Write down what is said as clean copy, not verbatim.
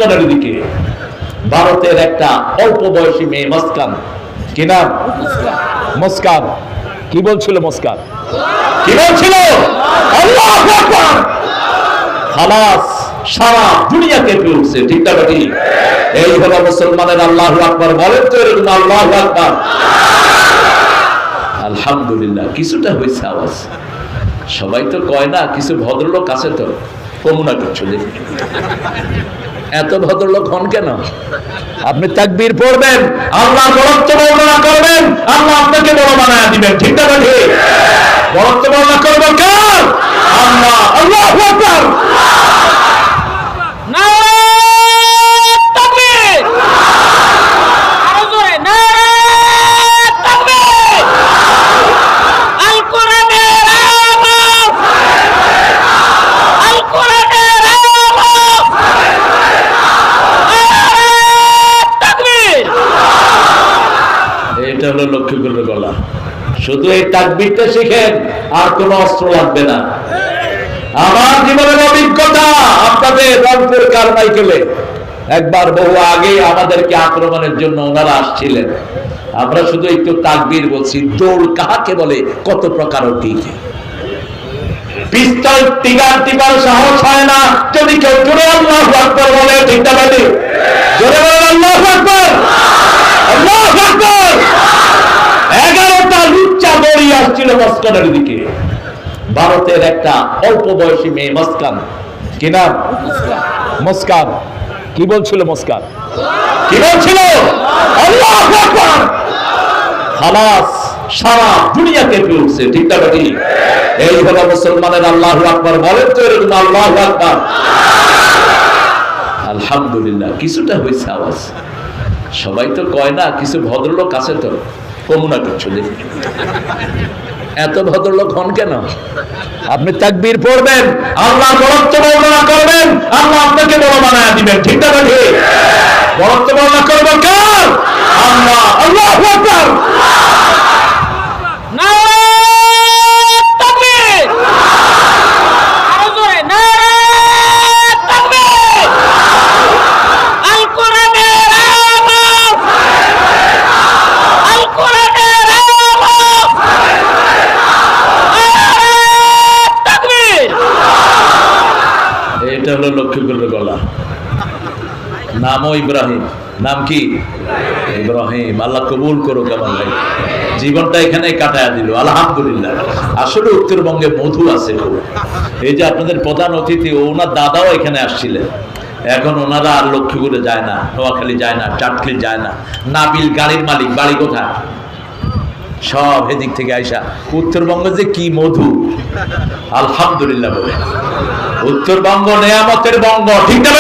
মস্কনের দিকে। ভারতের একটা অল্প বয়সী মেয়ে মুস্কান, কি নাম? মুস্কান। কি বলছিল মুস্কান? কি বলছিল? আল্লাহু আকবার। খালাস, সারা দুনিয়া কেঁপে উঠছে, ঠিক না বেটি? এই হলো মুসলমানের আল্লাহু আকবার। বলেন তো এরকম আল্লাহু আকবার। আলহামদুলিল্লাহ, কিছুটা হয়েছে আওয়াজ। সবাই তো কয় না, কিছু ভদ্রলোক আছে তো কমুনা কিছু। এত ভদ্রলোক হন কেন? আপনি তাকবীর পড়বেন, আল্লাহর বরত্ব বর্ণনা করবেন, আল্লাহ আপনাকে বড় বানায় দিবেন, ঠিক না বেটি? বরত্ব বর্ণনা করবেন কার? আল্লাহ। আল্লাহু আকবার। এটা হলো লক্ষ্মীপুরের গলা। শুধু এই তাকবীরটা শিখেন, আর কোনো অস্ত্র লাগবে না। আমার জীবনের অভিজ্ঞতা, আপনাদের রংপুর কারমাইকেলে একবার বহু আগে আমাদেরকে আক্রমণের জন্য ওনারা আসছিলেন। আমরা শুধু একটু তাকবীর বলছি। দৌড় কাহাকে বলে, কত প্রকার টিকে। পিস্তল টিকার সাহস হয় না যদি কেউ জোরে আল্লাহু আকবার বলে, ঠিক না বেটি? জোরে বলেন আল্লাহু আকবার। আল্লাহু আকবার। 11টা লুচ্চা দৌড়িয়ে আসছিল মস্কনের দিকে। ভারতের একটা অল্প বয়সী মেয়ে মুস্কান, কি নাম? মুস্কান। কি বলছিল মুস্কান? কি বলছিল? আল্লাহু আকবার। খালাস, সারা দুনিয়া কেঁপে উঠছে, ঠিক না বেটি? এই হলো মুসলমানের আল্লাহু আকবার। বলেন তো এরকম আল্লাহু আকবার। আলহামদুলিল্লাহ, কিছুটা হয়েছে আওয়াজ। সবাই তো কয় না, কিছু ভদ্রলোক আছে তো কমুনা কিছু। এত ভদ্রলোক হন কেন? আপনি তাকবীর পড়বেন, আল্লাহ বরত্ব বর্ণনা করবেন, আল্লাহ আপনাকে বড় বানায় দিবেন, ঠিক না বেটি? বরত্ব বর্ণনা করবেন কার? আল্লাহ। আল্লাহু আকবার। এটা হলো লক্ষ্মীপুরের গলা। নামও ইব্রাহিম। নাম কি? ইব্রাহিম। আল্লাহ কবুল করুক আমার ভাই, জীবনটা এখানে কাটায় দিল, আলহামদুলিল্লাহ। আসলে উত্তরবঙ্গে মধু আছে খুব। এই যে আপনাদের প্রধান অতিথি, ওনার দাদাও এখানে আসছিলেন। এখন ওনারা আর লক্ষ্মীপুরে যায় না, নোয়াখালী যায় না, চাটখিল যায় না। নাবিল গাড়ির মালিক, বাড়ি কোথায়? সব এদিক থেকে আইসা উত্তরবঙ্গে যে কি মধু, আলহামদুলিল্লাহ বলে। উত্তরবঙ্গ নেয়ামতের বঙ্গ, ঠিক না?